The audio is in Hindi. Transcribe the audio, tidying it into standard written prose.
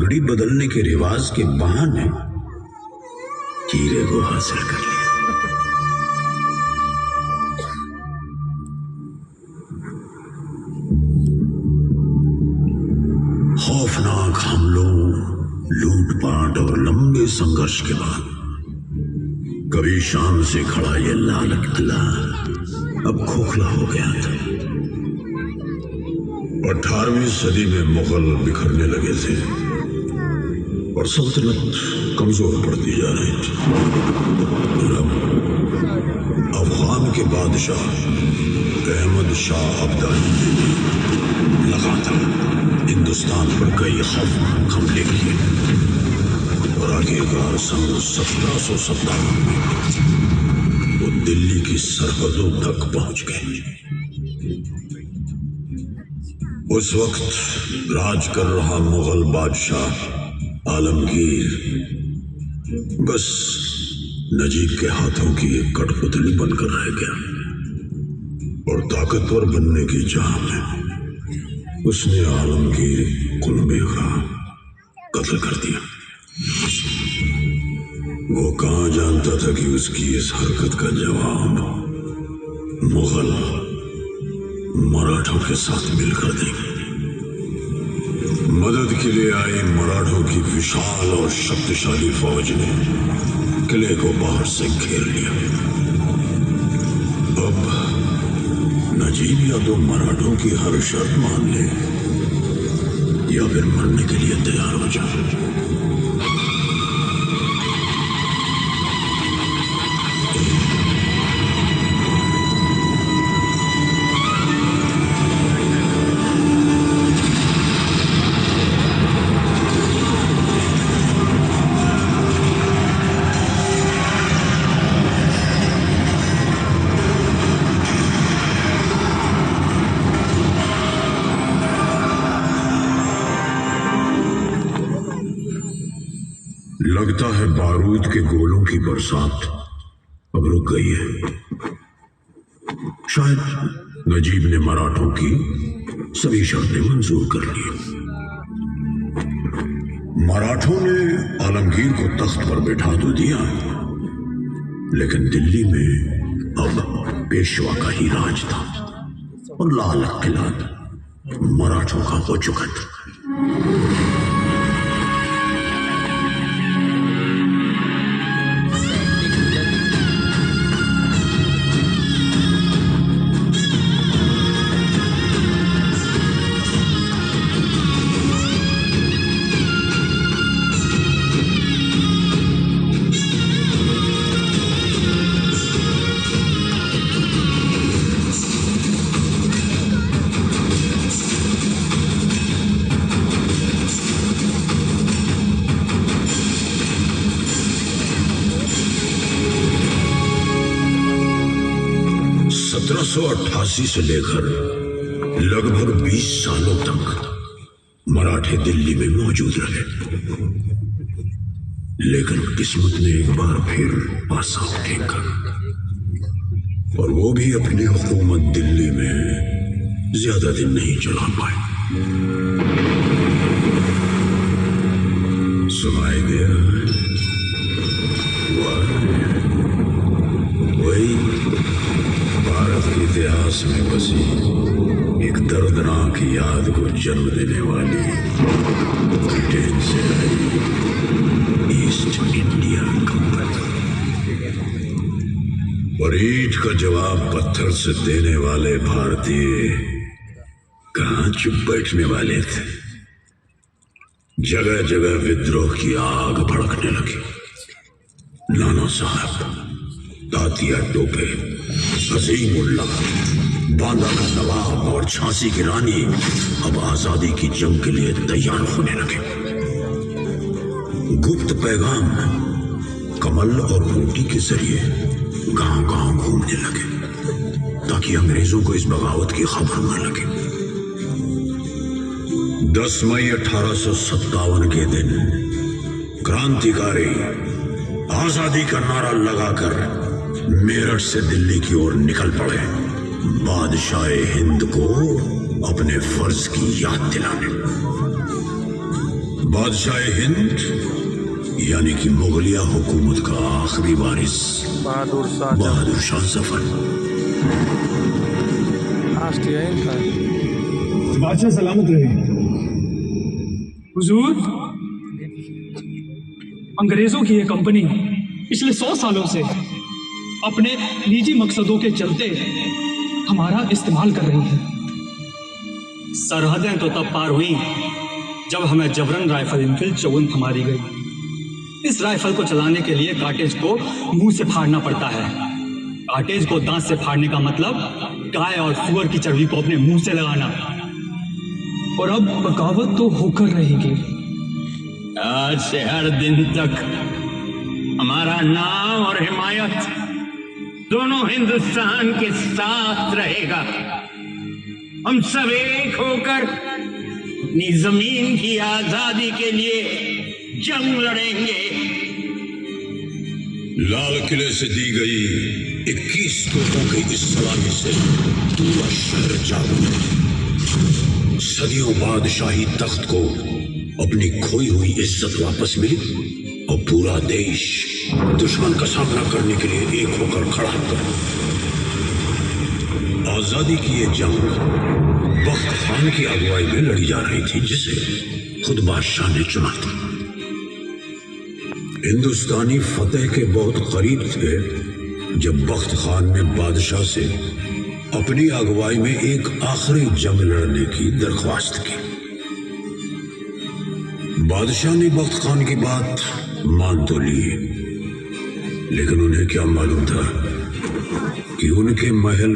पगड़ी बदलने के रिवाज के बहाने हीरे को हासिल कर लिया। खौफनाक हमलों, लूटपाट और लंबे संघर्ष के बाद कभी शाम से खड़ा ये लाल किला अब खोखला हो गया था। 18वीं सदी में मुगल बिखरने लगे थे और सल्तनत कमजोर पड़ती जा रही थी। अफगान के बादशाह अहमद शाह अब्दाली ने लगातार हिंदुस्तान पर कई खौफनाक हमले किए और आखिरकार सन 1717 में वो दिल्ली की सरहदों तक पहुंच गए। उस वक्त राज कर रहा मुगल बादशाह आलमगीर बस नजीब के हाथों की एक कठपुतली बनकर रह गया और ताकतवर बनने की चाह में उसने आलमगीर कुल्बे का कत्ल कर दिया। वो कहां जानता था कि उसकी इस हरकत का जवाब मुगल मराठों के साथ मिलकर देंगे। मदद के लिए आई मराठों की विशाल और शक्तिशाली फौज ने किले को बाहर से घेर लिया। अब नजीब या तो मराठों की हर शर्त मान ले या फिर मरने के लिए तैयार हो जाए। लगता है बारूद के गोलों की बरसात अब रुक गई है। शायद नजीब ने मराठों की सभी शर्तें मंजूर कर ली। मराठों ने आलमगीर को तख्त पर बैठा तो दिया, लेकिन दिल्ली में अब पेशवा का ही राज था और लाल किला मराठों का हो चुका था। से लेकर लगभग 20 सालों तक मराठे दिल्ली में मौजूद रहे, लेकिन किस्मत ने एक बार फिर पासा फेंका और वो भी अपनी हुकूमत दिल्ली में ज्यादा दिन नहीं चला पाए। सुनाई दिया वही भारत के इतिहास में बसी एक दर्दनाक याद को जन्म देने वाली ब्रिटेन से आई ईस्ट इंडिया कंपनी। और ईंट का जवाब पत्थर से देने वाले भारतीय कहां चुप बैठने वाले थे। जगह जगह विद्रोह की आग भड़कने लगी। नाना साहब, तातिया टोपे, अजीमुल्लाह, बांदा का नवाब और झांसी की रानी अब आजादी की जंग के लिए तैयार होने लगे। गुप्त पैगाम कमल और रोटी के जरिए गांव-गांव घूमने लगे ताकि अंग्रेजों को इस बगावत की खबर न लगे। 10 मई 1857 के दिन क्रांतिकारी आजादी का नारा लगाकर मेरठ से दिल्ली की ओर निकल पड़े, बादशाह हिंद को अपने फर्ज की याद दिलाने। बादशाह हिंद यानी कि मुगलिया हुकूमत का आखिरी वारिस बहादुर शाह जफर। बादशाह सलामत रहे। हुजूर, अंग्रेजों की ये कंपनी पिछले 100 सालों से अपने निजी मकसदों के चलते हमारा इस्तेमाल कर रही है। सरहदें तो तब पार हुई जब हमें जबरन राइफल इनफील्ड 54 थमारी गई। इस राइफल को चलाने के लिए कार्टेज को मुंह से फाड़ना पड़ता है। कार्टेज को दांत से फाड़ने का मतलब गाय और सुअर की चर्बी को अपने मुंह से लगाना। और अब बगावत तो होकर रहेगी। आज से हर दिन तक हमारा नाम और हिमायत दोनों हिंदुस्तान के साथ रहेगा। हम सब एक होकर अपनी जमीन की आजादी के लिए जंग लड़ेंगे। लाल किले से दी गई 21 तोपों की इस सलामी से पूरा शहर जाग उठा। सदियों बाद शाही तख्त को अपनी खोई हुई इज्जत वापस मिली और पूरा देश दुश्मन का सामना करने के लिए एक होकर खड़ा था। आजादी की ये जंग बख्त खान की अगुवाई में लड़ी जा रही थी, जिसे खुद बादशाह ने चुना था। हिंदुस्तानी फतेह के बहुत करीब थे जब बख्त खान ने बादशाह से अपनी अगुवाई में एक आखिरी जंग लड़ने की दरख्वास्त की। बादशाह ने बख्त खान की बात मान तो ली, लेकिन उन्हें क्या मालूम था कि उनके महल